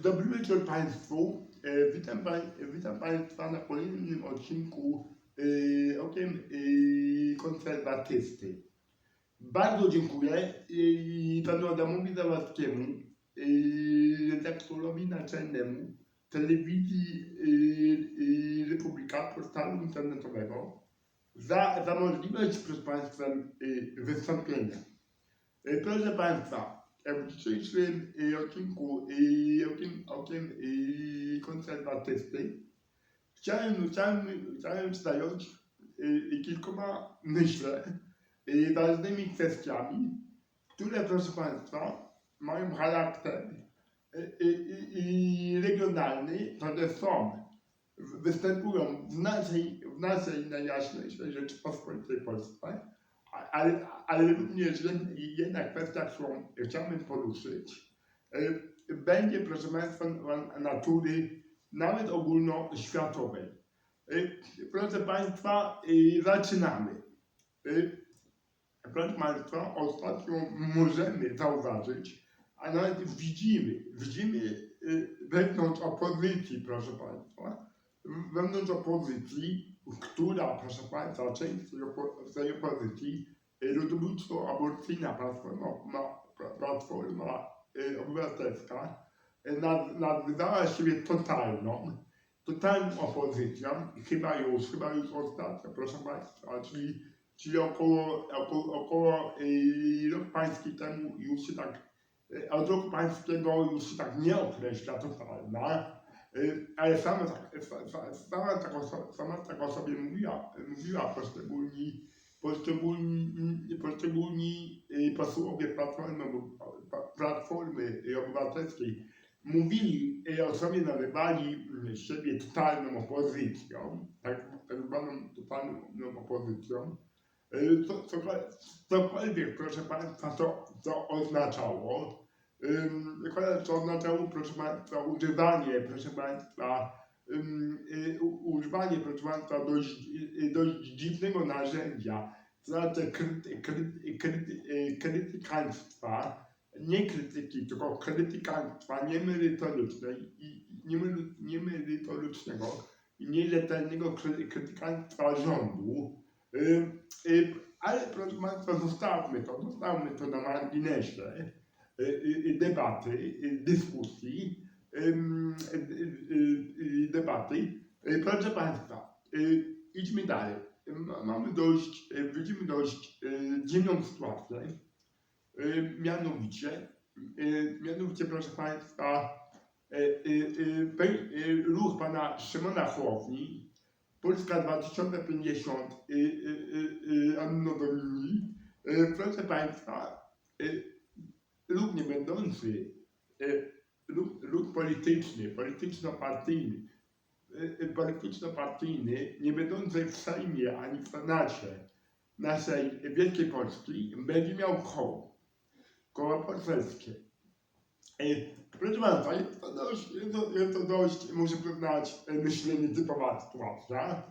Dobry wieczór Państwu. Witam Państwa na kolejnym odcinku okiem konserwatysty. Bardzo dziękuję panu Adamowi Zawadzkiemu, redaktorowi naczelnemu telewizji Republika, portalu internetowego, za możliwość, proszę Państwa, wystąpienia. Proszę Państwa, w dzisiejszym odcinku okiem konserwatysty chciałem zająć kilkoma, myślę, ważnymi kwestiami, które, proszę Państwa, mają charakter regionalny, które występują w naszej najjaśniejszej Rzeczypospolitej Polskiej, ale również jedna kwestia, którą chciałbym poruszyć, będzie, proszę Państwa, natury nawet ogólnoświatowej. Proszę Państwa, zaczynamy. Proszę Państwa, ostatnio możemy zauważyć, a nawet widzimy wewnątrz opozycji, proszę Państwa, która, proszę Państwa, część tej opozycji, ludobójstwo aborcyjna Platforma Obywatelska, nazywała siebie totalną opozycją, chyba już ostatnio, proszę Państwa, czyli około rok pański temu już się tak, od roku pańskiego już się tak nie określa totalna, ale sama tak o sobie mówiła poszczególni posłowie Platformy Obywatelskiej. Mówili o sobie, nazywali siebie totalną opozycją, tak zwaną totalną opozycją. Cokolwiek, proszę Państwa, to oznaczało. To oznaczało, proszę Państwa, używanie, proszę Państwa, dość dziwnego narzędzia, to znaczy krytykaństwa, nie krytyki, tylko krytykaństwa niemerytorycznego i nierzetelnego krytykaństwa rządu. Ale, proszę Państwa, zostawmy to na marginesie debaty, dyskusji, Proszę Państwa, idźmy dalej. Widzimy dość dziwną sytuację, mianowicie, proszę Państwa, ruch pana Szymona Hołowni, Polska 2050, Anno Domini, proszę Państwa, ruch nie będący, ruch polityczno-partyjny, nie będący w Sejmie ani w Senacie naszej Wielkiej Polski, będzie miał koło poselskie. Proszę Państwa, jest to dość, muszę przyznać, myślenie typowa sytuacja.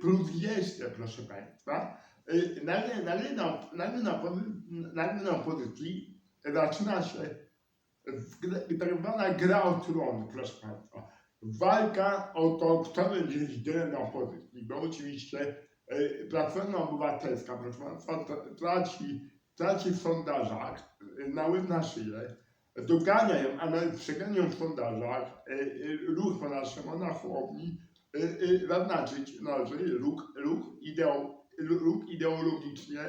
Plus jeszcze, proszę Państwa, nagle na opozycji zaczyna się tak zwana gra o tron, proszę Państwa. Walka o to, kto będzie liderem na opozycji, bo oczywiście Platforma Obywatelska, proszę Państwa, traci w sondażach na łeb na szyję, doganiają, a nawet przeganiają w sondażach ruch pana Szymona Hołowni, zaznaczyć należy ruch ideologicznie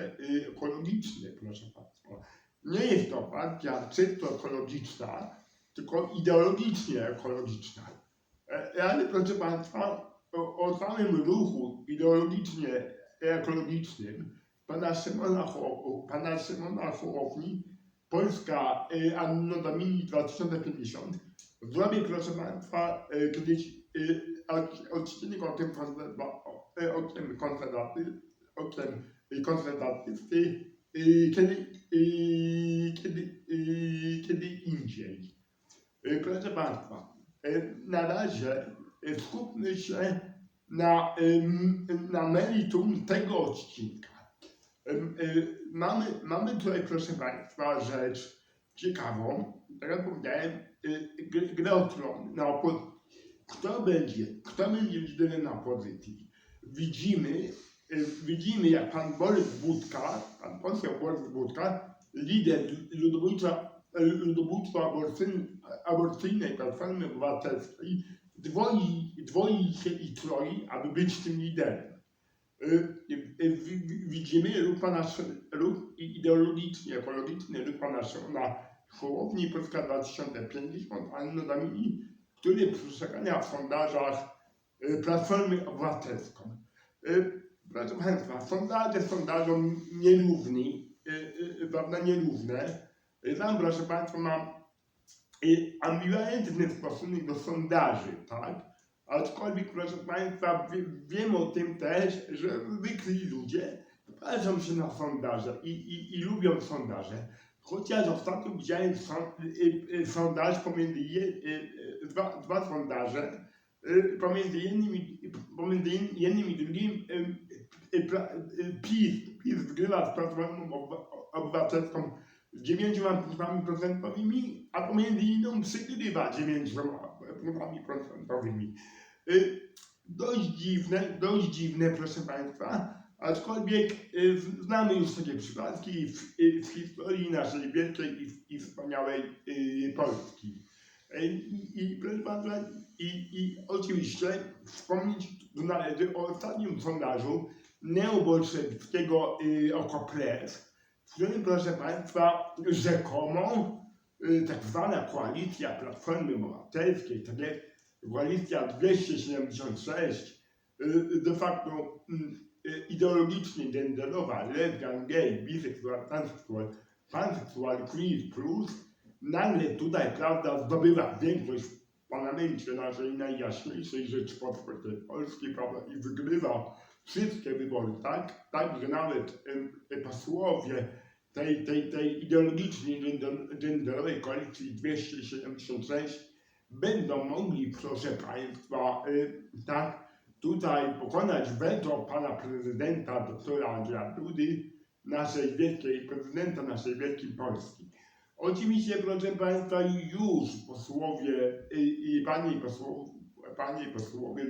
ekologiczny, proszę Państwa. Nie jest to partia czysto ekologiczna, tylko ideologicznie ekologiczna. Ale, proszę Państwa, o samym ruchu ideologicznie ekologicznym pana Szymona Hołowni, Polska Anno Domini 2050, zrobię, proszę Państwa, kiedyś odcinek o tym konserwatysty, kiedy indziej. Proszę Państwa, na razie skupmy się na meritum tego odcinka. Mamy tutaj, proszę Państwa, rzecz ciekawą, tak jak powiedziałem, grę o tron na opozycji. Kto będzie liderem na opozycji? Widzimy jak pan Borys Budka, pan poseł Borys Budka, lider ludobójstwa aborcyjnej Platformy Obywatelskiej, dwoi się i troi, aby być tym liderem. Widzimy ruch ideologiczny, ekologiczny, ruch pana Szymona Hołowni, Polska 2050, Anny Domini, który przegania w sondażach Platformy Obywatelską. Proszę Państwa, sondaże sondażom nierówne. Tam, proszę Państwa, mam ambiwalentny stosunek do sondaży, tak? Aczkolwiek, proszę Państwa, wiem o tym też, że zwykli ludzie patrzą się na sondaże i lubią sondaże. Chociaż ostatnio widziałem sondaż pomiędzy dwa sondaże, pomiędzy jednym i drugim PiS wygrywa z Platformą Obywatelską z 9%, a pomiędzy inną przegrywa 9%. Dość dziwne, proszę Państwa, aczkolwiek znamy już takie przypadki w historii naszej wielkiej i wspaniałej Polski. Proszę Państwa, oczywiście wspomnieć należy o ostatnim sondażu neobolszewickiego Okopres, w którym, proszę Państwa, rzekomo tak zwana koalicja Platformy Obywatelskiej, tak jest koalicja 276, de facto ideologicznie genderowa, lesbian, gay, biseksual, panseksual, queer plus, nagle tutaj, prawda, zdobywa większość w parlamencie naszej najjaśniejszej Rzeczypospolitej Polskiej, prawda, i wygrywa wszystkie wybory, tak, że nawet posłowie tej ideologicznie genderowej koalicji 276 będą mogli, proszę Państwa, tak, tutaj pokonać weto pana prezydenta doktora Andrzeja Dudy, prezydenta naszej wielkiej Polski. Oczywiście, proszę Państwa, już posłowie i panie posłowie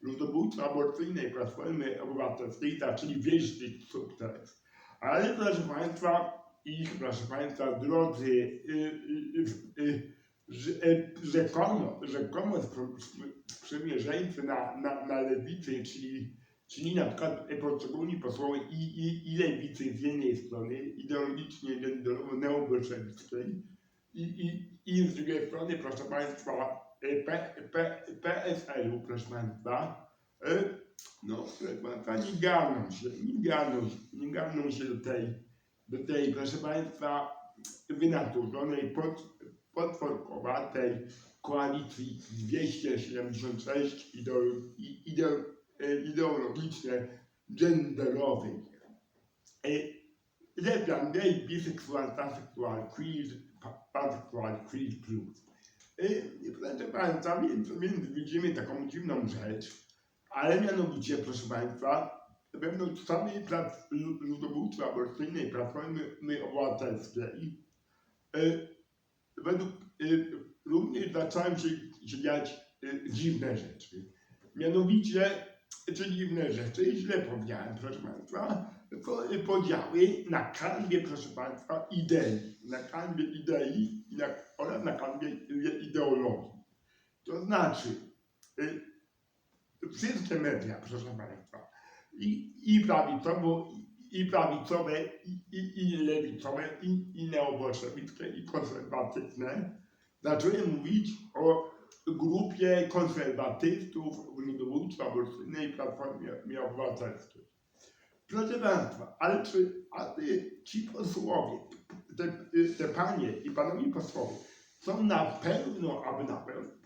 ludobójstwa aborcyjnej Platformy Obywatelskiej zaczęli wieść sukces. Ale proszę Państwa, drodzy, rzekomo sprzymierzeńcy na lewicy, czyli na przykład poszczególni posłowie i lewicy z jednej strony, ideologicznie neobolszewickiej, i z drugiej strony, proszę Państwa, PSL-u, proszę Państwa, no, proszę Państwa, nie garną się do tej, proszę Państwa, wynaturzonej, potworkowatej koalicji 276 ideologicznie genderowej. Lesbian, gay, biseksual, pansexual, queer, pansexual, queer plus. Proszę Państwa, więc widzimy taką dziwną rzecz, ale mianowicie, proszę Państwa, wewnątrz samej ludobójstwa aborcyjnej Platformy Obywatelskiej również zaczęły się dziać dziwne rzeczy. Mianowicie, źle powiedziałem, proszę Państwa, podziały na kanwie, proszę Państwa, idei oraz na kanwie ideologii. To znaczy, wszystkie media, proszę Państwa, i prawicowe, i lewicowe, i neobolszewickie, i konserwatywne, zaczęły mówić o grupie konserwatystów w ludobójstwa aborcyjnej Platformie Obywatelskiej. Proszę Państwa, ale aby ci posłowie, te panie i panowie posłowie są na pewno,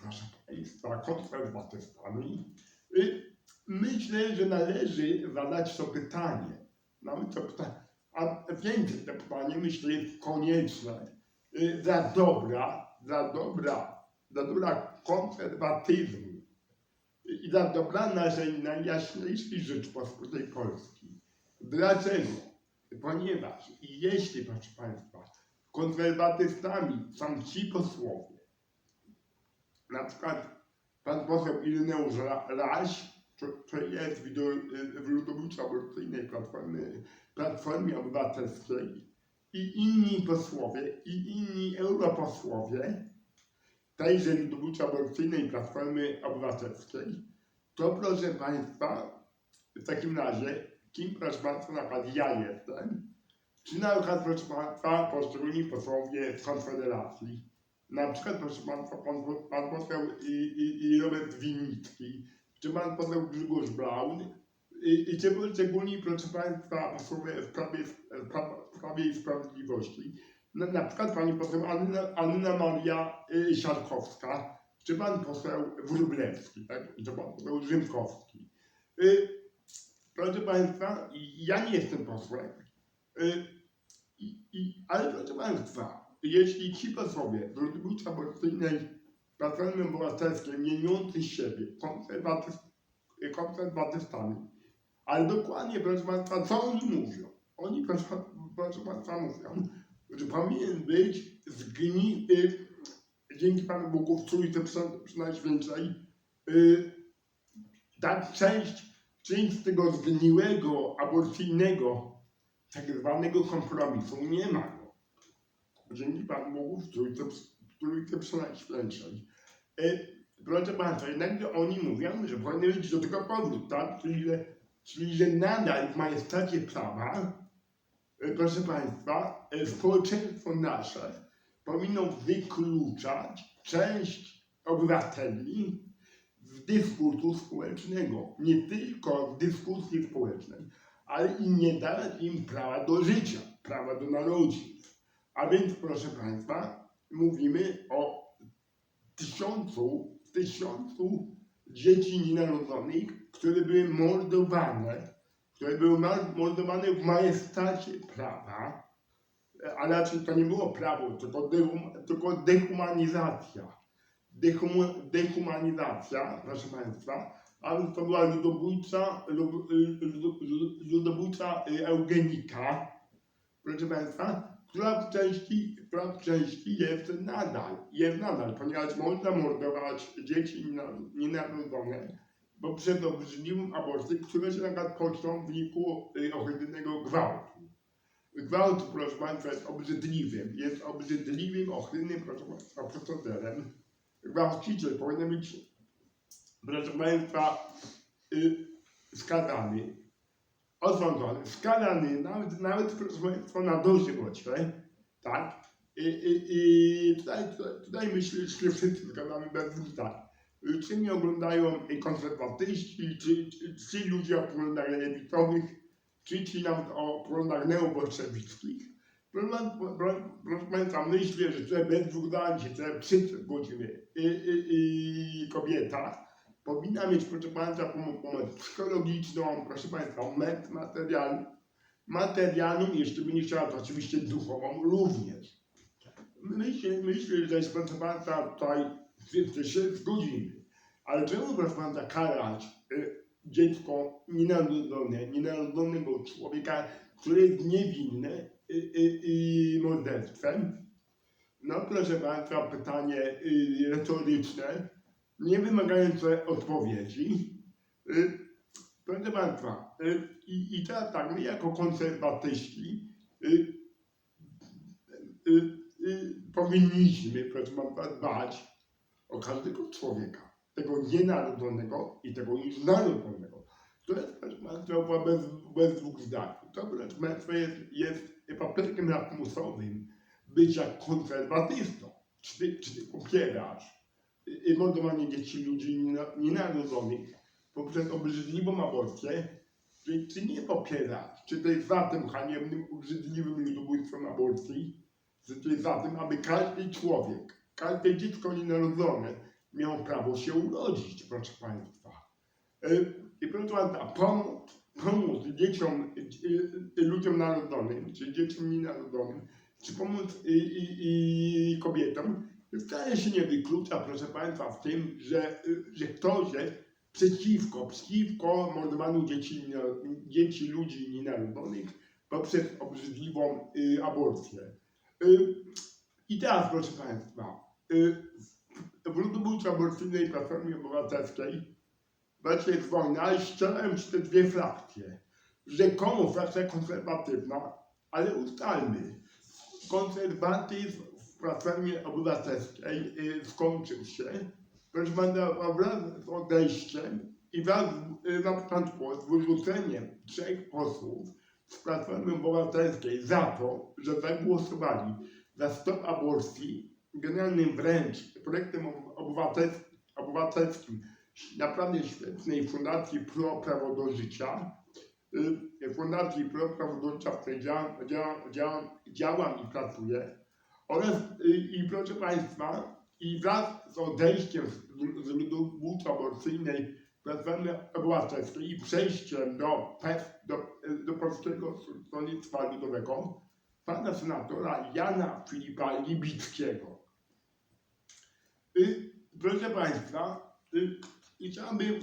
proszę Państwa, konserwatystami, myślę, że należy zadać to pytanie. A więcej to pytanie, myślę, jest konieczne dla dobra konserwatyzmu i dla dobra naszej najjaśniejszej Rzeczypospolitej Polski. Dlaczego? Ponieważ jeśli, proszę Państwa, konserwatystami są ci posłowie, na przykład pan poseł Ireneusz Raś, to jest w ludobójczej aborcyjnej Platformie Obywatelskiej i inni posłowie, i inni europosłowie tejże ludobójczej aborcyjnej Platformy Obywatelskiej, to proszę Państwa, w takim razie, kim proszę Państwa, na przykład ja jestem, czy na przykład proszę Państwa poszczególni posłowie z Konfederacji, na przykład proszę Państwa pan poseł Robert Winnicki, czy pan poseł Grzegorz Braun, czy poszczególni proszę Państwa posłowie w Prawie i Sprawiedliwości, na przykład pani poseł Anna Maria Siarkowska, czy pan poseł Wróblewski, tak? Czy pan poseł Rzymkowski. Proszę Państwa, ja nie jestem posłem, ale proszę Państwa, jeśli ci posłowie z ludobójczej aborcyjnej Platformy Obywatelskiej mieniący siebie konserwatystami, ale dokładnie, proszę Państwa, co oni mówią? Oni, proszę Państwa, mówią, że powinien być dzięki Panu Bogu w Trójcy Najświętszej, ta część z tego zgniłego, aborcyjnego, tak zwanego kompromisu, nie ma go. Dzięki Panu Bogu w Trójcy Najświętszej. Proszę Państwa, jednakże oni mówią, że powinien być do tego powrót, tak? Czyli że nadal w majestacie prawa, proszę Państwa, społeczeństwo nasze powinno wykluczać część obywateli z dyskursu społecznego. Nie tylko z dyskusji społecznej, ale i nie dawać im prawa do życia, prawa do narodzin. A więc, proszę Państwa, mówimy o tysiącu dzieci nienarodzonych, które były mordowane w majestacie prawa, ale raczej to nie było prawo, tylko dehumanizacja. Dehumanizacja, proszę Państwa, ale to była ludobójcza eugenika, proszę Państwa, która w części jest nadal, ponieważ można mordować dzieci nienarodzone poprzez obrzydliwą aborcję, które się na przykład poczną w wyniku ohydnego gwałtu. Gwałt, proszę Państwa, jest obrzydliwym, ohydnym, proszę Państwa, procederem. Gwałciciel powinien być, proszę Państwa, skazany, osądzony, skazany, nawet proszę Państwa, na dożywocie, tak? Tutaj myślę, że wszyscy zgadzamy bez dwóch zdań. Czy mnie oglądają konserwatyści, czy ludzie o poglądach lewicowych, czy ci nawet o poglądach neobolszewickich. Proszę Państwa, myślę, że tutaj bez dwóch zdań się wszyscy zgodzimy. Kobieta powinna mieć, proszę Państwa, pomoc psychologiczną, proszę Państwa, materialną, jeszcze by nie chciała, to oczywiście duchową również. Myślę, że proszę Państwa, tutaj wszyscy się zgodzimy. Ale czemu, proszę Państwa, karać dziecko nienarodzonego człowieka, które jest niewinne morderstwem? No proszę Państwa, pytanie retoryczne, nie wymagające odpowiedzi. Proszę Państwa, i teraz tak, my jako konserwatyści powinniśmy, proszę Państwa, dbać o każdego człowieka, tego nienarodzonego i tego już narodzonego. To jest, proszę Państwa, bez dwóch zdań. To, proszę Państwa, jest papierkiem lakmusowym bycia konserwatystą. Czy ty popierasz mordowanie dzieci, ludzi nienarodzonych poprzez obrzydliwą aborcję, czy nie popierasz? Czy to jest za tym haniebnym, obrzydliwym ludobójstwem aborcji? Czy to jest za tym, aby każdy człowiek, każde dziecko nienarodzone miało prawo się urodzić, proszę Państwa? I proszę Państwa, pomóc dzieciom, ludziom narodzonym, czy dzieciom nienarodzonym, czy pomóc kobietom, wcale się nie wyklucza, proszę Państwa, w tym, że ktoś jest przeciwko mordowaniu dzieci, ludzi nienarodzonych poprzez obrzydliwą aborcję. Y, I teraz, proszę Państwa, w ludobójstwie aborcyjnej Platformie Obywatelskiej właśnie jest wojna, ale ścierają się te dwie frakcje. Rzekomo frakcja konserwatywna, ale ustalmy, konserwatyzm w Platformie Obywatelskiej skończył się, proszę Państwa, wraz z odejściem i wraz na początku z wyrzuceniem 3 posłów z Platformy Obywatelskiej za to, że zagłosowali za stop aborcji, generalnym wręcz projektem obywatelskim naprawdę świetnej Fundacji Pro Prawo do Życia, Fundacji Pro Prawo do Życia, w której działam i pracuję, oraz i proszę Państwa, i wraz z odejściem z ludobójstwa aborcyjnej Platformy Obywatelskiej i przejściem do Polskiego Stronnictwa Ludowego, pana senatora Jana Filipa Libickiego. Proszę Państwa,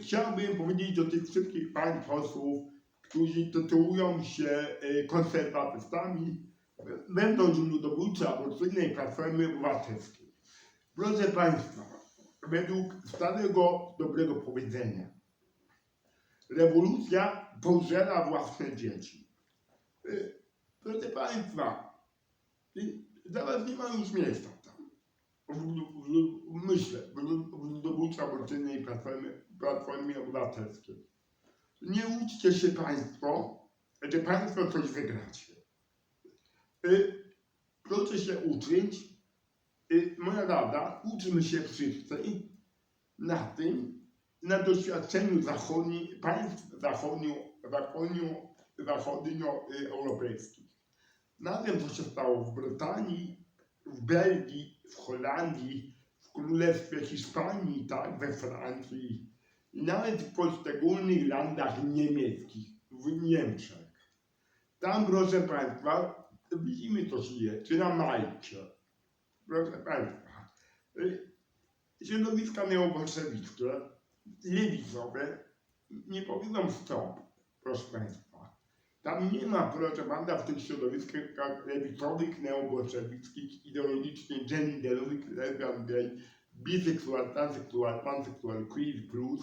chciałbym powiedzieć do tych wszystkich pań posłów, którzy tytułują się konserwatystami wewnątrz ludobójczej aborcyjnej Platformy Obywatelskiej. Proszę Państwa, według starego dobrego powiedzenia, rewolucja pożera własne dzieci. Proszę Państwa, zaraz nie ma już miejsca tam. Myślę, w ludobójczej aborcyjnej Platformie Obywatelskiej. Nie uczcie się Państwo, że Państwo coś wygracie. Proszę się uczyć. Moja rada, uczymy się wszyscy na tym, na doświadczeniu państw zachodnioeuropejskich. Na tym, co się stało w Brytanii, w Belgii, w Holandii, w Królestwie Hiszpanii, tak, we Francji i nawet w poszczególnych landach niemieckich, w Niemczech. Tam, proszę Państwa, widzimy, co się dzieje, czy na Malcie. Proszę Państwa, środowiska neobolszewickie, lewicowe nie powiedzą stop, proszę Państwa. Tam nie ma, proszę Państwa, w tych środowiskach lewicowych, neobolszewickich, ideologicznie genderowych, lesbian, gay, biseksual, transseksual, panseksual, queer, plus,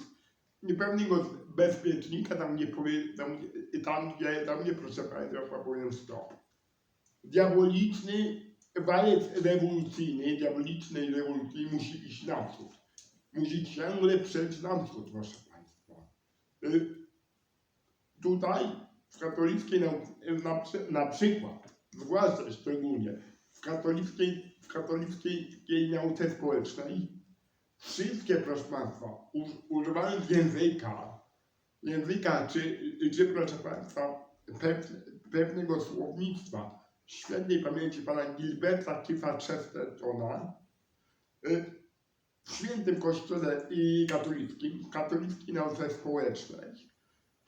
pewnego bezpiecznika tam nie proszę Państwa, powiem stop. Diaboliczny walec diabolicznej rewolucji musi iść naprzód. Musi ciągle przejść naprzód, proszę Państwa. Tutaj w katolickiej na przykład, zwłaszcza szczególnie w katolickiej nauce społecznej, wszystkie, proszę Państwa, używając języka czy proszę Państwa, pewnego słownictwa, świętej pamięci pana Gilberta Keefa Chestertona, w świętym kościele i katolickiej nauce społecznej,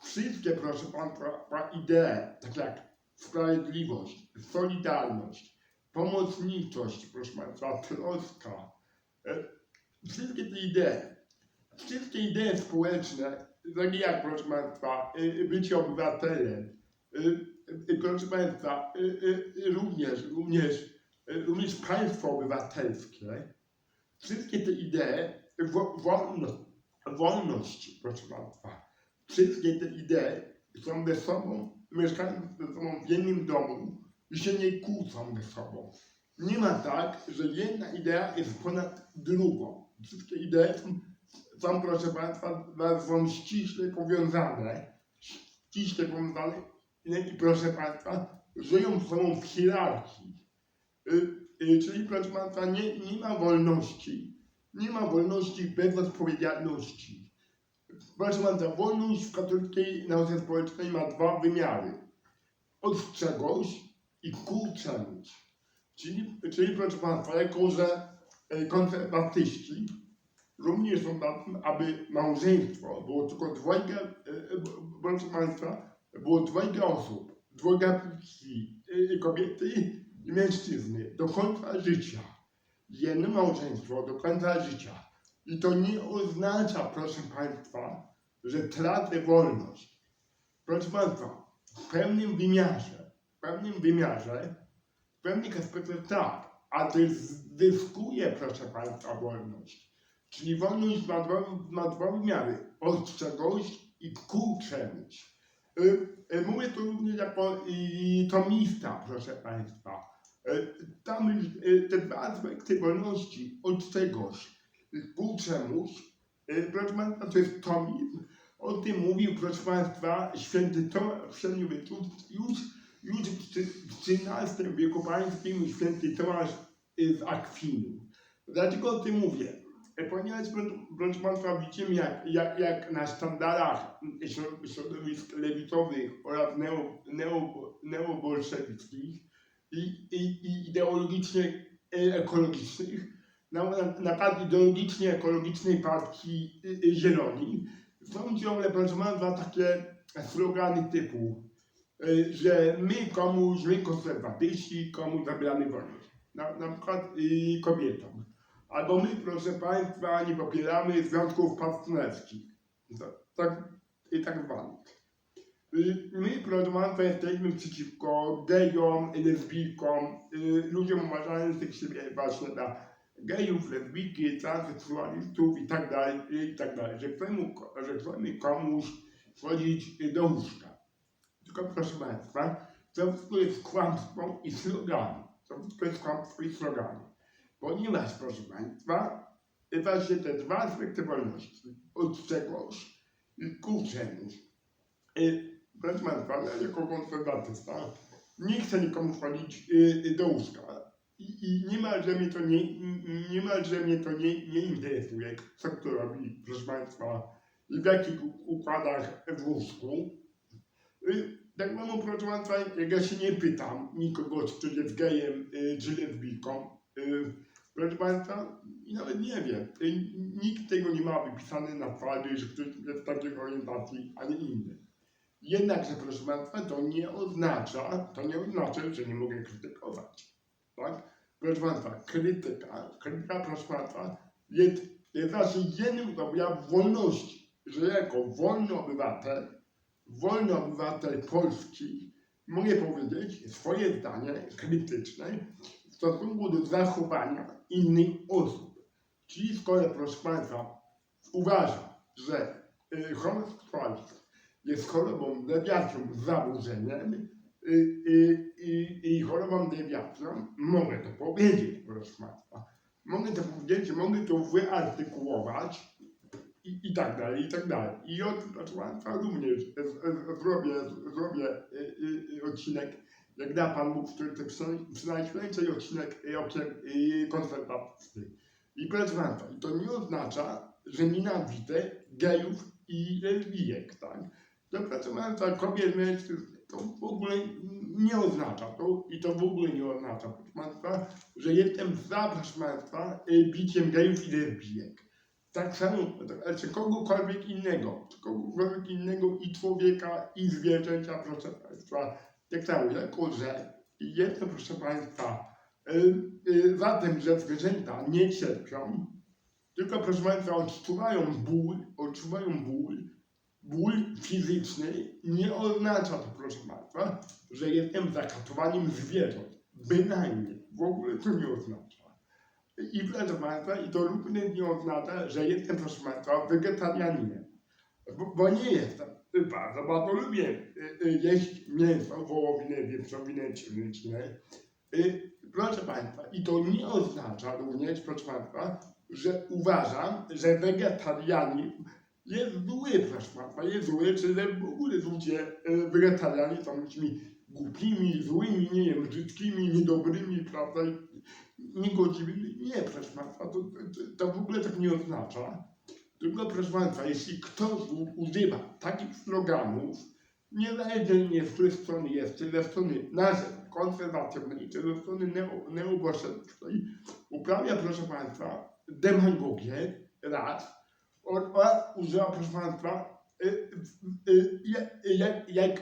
wszystkie, proszę Państwa, idee, takie jak sprawiedliwość, solidarność, pomocniczość, proszę Państwa, troska, wszystkie idee społeczne, takie jak, proszę Państwa, bycie obywatelem, proszę Państwa, również państwo obywatelskie, wszystkie te idee, wolność, proszę Państwa, wszystkie te idee są ze sobą, mieszkają ze sobą w jednym domu i się nie kłócą ze sobą. Nie ma tak, że jedna idea jest ponad drugą. Wszystkie idee są, proszę Państwa, są ściśle powiązane i, proszę Państwa, żyją ze sobą w hierarchii. Czyli, proszę Państwa, nie ma wolności bez odpowiedzialności. Proszę Państwa, wolność w katolickiej nauce społecznej ma 2 wymiary. Od czegoś i ku czemuś. Czyli proszę Państwa, jako że konserwatyści również są na tym, aby małżeństwo było tylko proszę Państwa, było 2 osób, 2 płci, kobiety i mężczyzny do końca życia. Jedno małżeństwo do końca życia. I to nie oznacza, proszę Państwa, że tracę wolność. Proszę Państwa, w pewnym wymiarze w pewnych aspektach tak, a też zyskuje, proszę Państwa, wolność. Czyli wolność ma dwa wymiary. Od czegoś i ku czemuś. Mówię tu również jako tomista, proszę Państwa. Tam te dwa aspekty wolności od czegoś ku czemuś, proszę Państwa, to jest tomizm. O tym mówił, proszę Państwa, święty Tomasz Średniowieczu już w XIII wieku pańskim, święty Tomasz z Akwinu. Dlaczego o tym mówię? Ponieważ, proszę Państwa, widzimy jak na sztandarach środowisk lewicowych oraz neobolszewickich i ideologicznie ekologicznych, na przykład ideologicznie ekologicznej partii Zieloni, są ciągle, proszę Państwa, takie slogany typu, że my konserwatyści, komuś zabieramy wolność. Na przykład kobietom. Albo my, proszę Państwa, nie popieramy związków partnerskich. Tak zwanych. My, proszę Państwa, jesteśmy przeciwko gejom, lesbijkom, ludziom uważających siebie właśnie za gejów, lesbijki, transseksualistów i tak dalej, że chcemy komuś wchodzić do łóżka. Tylko proszę Państwa, to wszystko jest kłamstwo i slogany. To wszystko jest kłamstwo i slogany. Ponieważ, proszę Państwa, właśnie te dwa aspekty wolności, od czegoś ku czemuś. Proszę Państwa, ja jako konserwatysta nie chcę nikomu wchodzić do łóżka. I niemalże mnie to nie interesuje, co kto robi, proszę Państwa, i w jakich układach w łóżku. Tak samo, proszę Państwa, ja się nie pytam nikogo, czy jest gejem, czy lesbijką. Proszę Państwa, i nawet nie wiem, nikt tego nie ma wypisane na twarzy, że ktoś jest takiej orientacji, a nie inny. Jednakże, proszę Państwa, to nie oznacza, że nie mogę krytykować. Tak? Proszę Państwa, krytyka, proszę Państwa, jest właśnie jednym z objawów wolności, że jako wolny obywatel Polski mogę powiedzieć swoje zdanie krytyczne w stosunku do zachowania innych osób. Czyli skoro, proszę Państwa, uważam, że homoseksualizm jest chorobą dewiacją z zaburzeniem i chorobą dewiacją, mogę to powiedzieć, proszę Państwa. Mogę to powiedzieć, mogę to wyartykułować i tak dalej, i tak dalej. I o tym, proszę Państwa, również zrobię odcinek, jak da Pan Bóg, który to przynajmniej odcinek konserwatywny. I proszę Państwa, to nie oznacza, że nienawidzę gejów i lesbijek, tak? To proszę Państwa, kobiet, mężczyzn, to w ogóle nie oznacza to i to w ogóle nie oznacza, proszę Państwa, że jestem za, proszę Państwa, biciem gejów i lesbijek. Tak samo, czy kogokolwiek innego i człowieka, i zwierzęcia, proszę Państwa, tak samo, jako że jestem, proszę Państwa, za tym, że zwierzęta nie cierpią, tylko, proszę Państwa, odczuwają ból fizyczny, nie oznacza to, proszę Państwa, że jestem za katowaniem zwierząt. Bynajmniej, w ogóle to nie oznacza. I proszę Państwa, i to również nie oznacza, że jestem, proszę Państwa, wegetarianinem. Bo nie jestem. Bardzo lubię jeść mięso, wołowinę, wieprzowinę, ciemniczne. Proszę Państwa, i to nie oznacza również, proszę Państwa, że uważam, że wegetarianizm jest zły, proszę Państwa, jest zły, czy że w ogóle ludzie wegetarianie są ludźmi głupimi, złymi, nie wiem, brzydkimi, niedobrymi, prawda, niegodziwymi. Nie, proszę Państwa, to w ogóle tak nie oznacza. Tylko, proszę Państwa, jeśli ktoś używa takich sloganów, niezależnie z której strony jest, czy ze strony naszej konserwatywnej, czy ze strony neobolszewickiej, uprawia, proszę Państwa, demagogię raz, oraz używa, proszę Państwa,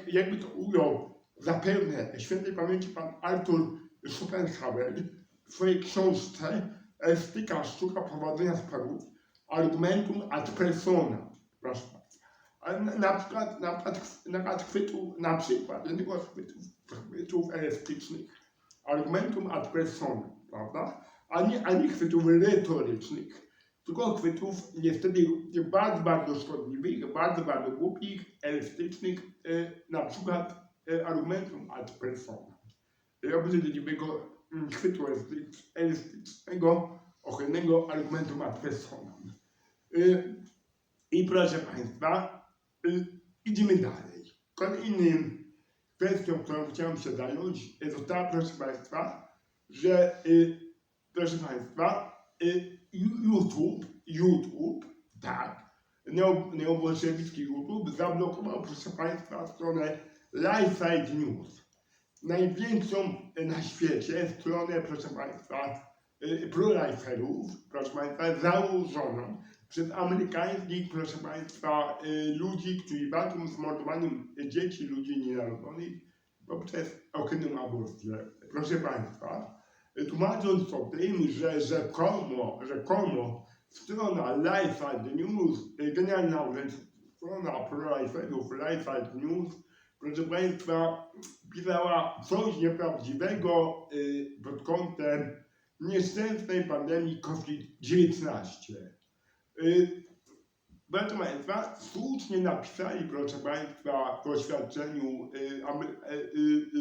jakby to ujął zapewne świętej pamięci pan Arthur Schopenhauer w swojej książce Estyka, sztuka prowadzenia sporów, argumentum ad personam, proszę Państwa. Ale na przykład jednego z chwytów elastycznych argumentum ad personam, prawda? A nie chwytów retorycznych, tylko chwytów niestety bardzo, bardzo szkodliwych, bardzo, bardzo głupich, elastycznych, na przykład argumentum ad personam. Obrzydliwego chwytu elastycznego, ochronnego argumentum ad personam. I proszę Państwa, idziemy dalej. Kolejnym kwestią, którą chciałem się zająć, została, proszę Państwa, że proszę Państwa, YouTube, tak, neobolszewicki YouTube zablokował, proszę Państwa, stronę Lifeside News. Największą na świecie stronę, proszę Państwa, pro-liferów, proszę Państwa, założoną przez amerykańskich, proszę Państwa, ludzi, którzy walczą z mordowaniem dzieci, ludzi nienarodzonych poprzez ochronę aborcję. Proszę Państwa, tłumacząc o tym, że rzekomo strona Lifeside News, genialna wręcz strona pro-liferów Lifeside News, proszę Państwa, pisała coś nieprawdziwego pod kątem nieszczęsnej pandemii COVID-19. Proszę Państwa, słusznie napisali, proszę Państwa, w oświadczeniu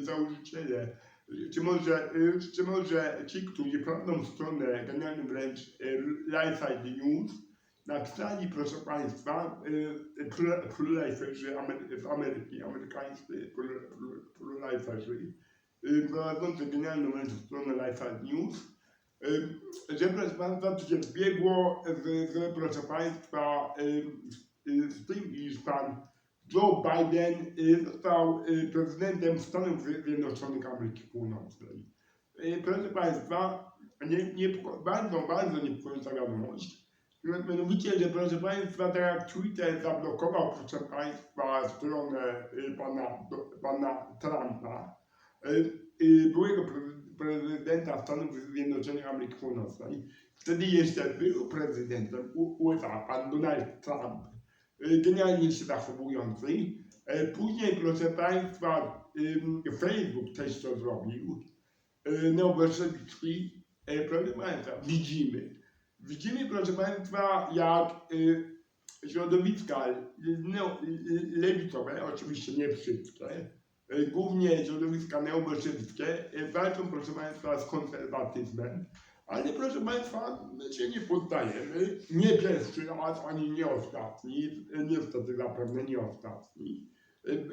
założyciele, czy może ci, którzy prowadzą stronę, generalnie wręcz Lifeside News, napisali, proszę Państwa, pro-liferzy z Ameryki, amerykańscy pro-liferzy, prowadzący genialną wręcz stronę Lifeside News, że proszę Państwa, to się zbiegło proszę Państwa, z tym, iż pan Joe Biden został prezydentem Stanów Zjednoczonych Ameryki Północnej. Proszę Państwa, bardzo niepokojąca wiadomość, mianowicie, że proszę Państwa, tak jak Twitter zablokował, proszę Państwa, stronę pana Trumpa, byłego prezydenta Stanów Zjednoczonych Ameryki Północnej, wtedy jeszcze był prezydentem USA, pan Donald Trump, genialnie się zachowujący. Później, proszę Państwa, Facebook też to zrobił, neobolszewicki. Proszę Państwa, widzimy, proszę Państwa, jak środowiska lewicowe, oczywiście nie wszystkie, głównie środowiska neobolszewickie, walczą, proszę Państwa, z konserwatyzmem, ale proszę Państwa, my się nie poddajemy, nie pierwszy raz, ani nie ostatni, niestety zapewne nie ostatni.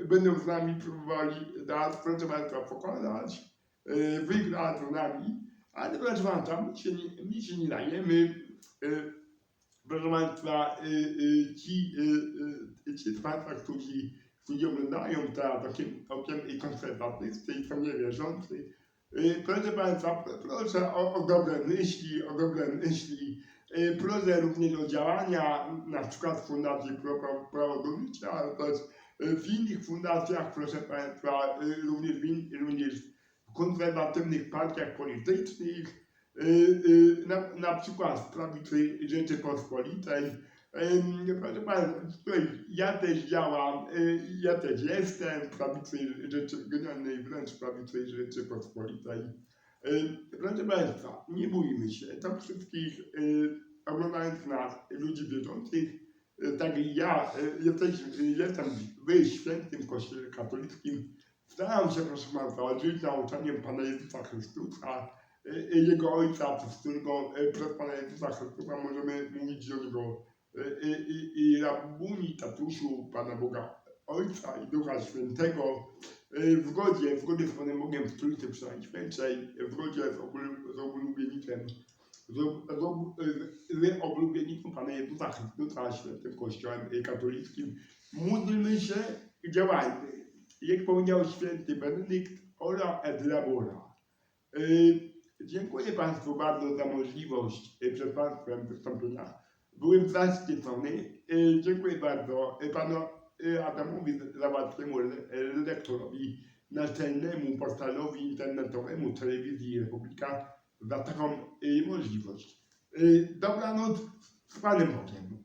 Będą z nami próbowali nas, proszę Państwa, pokonać, wygrać z nami, ale proszę Państwa, my się nie dajemy. Proszę Państwa, ci z Państwa, którzy oglądają teraz okiem konserwatysty i są niewierzący, proszę Państwa, proszę o dobre myśli, proszę również o działania, na przykład w Fundacji Prawo do Życia, ale też w innych fundacjach, proszę Państwa, również w konserwatywnych partiach politycznych, na przykład w prawicy Rzeczypospolitej. Proszę Państwa, w której ja też działam, ja też jestem w prawicy genialnej wręcz prawicy Rzeczypospolitej. Proszę Państwa, nie bójmy się, tam wszystkich oglądając nas, ludzi wierzących, tak jak ja, jestem w świętym Kościele katolickim, staram się, proszę Państwa, żyć nauczaniem Pana Jezusa Chrystusa, Jego Ojca, przez którego, przez Pana Jezusa Chrystusa możemy mówić do Niego i rabuni, tatusiu, Pana Boga Ojca i Ducha Świętego, w zgodzie z Panem Bogiem w Trójcy Przenajświętszej, w zgodzie z oblubienicą Pana Jezusa Chrystusa, świętym Kościołem katolickim. Módlmy się i działajmy. Jak powiedział święty Benedykt, ora et labora. Dziękuję Państwu bardzo za możliwość przed Państwem wystąpienia. Byłem zaszczycony. Dziękuję bardzo Panu Adamowi Zawadzkiemu, redaktorowi naczelnemu portalowi internetowemu Telewizji Republika za taką możliwość. Dobranoc, z Panem Bogiem.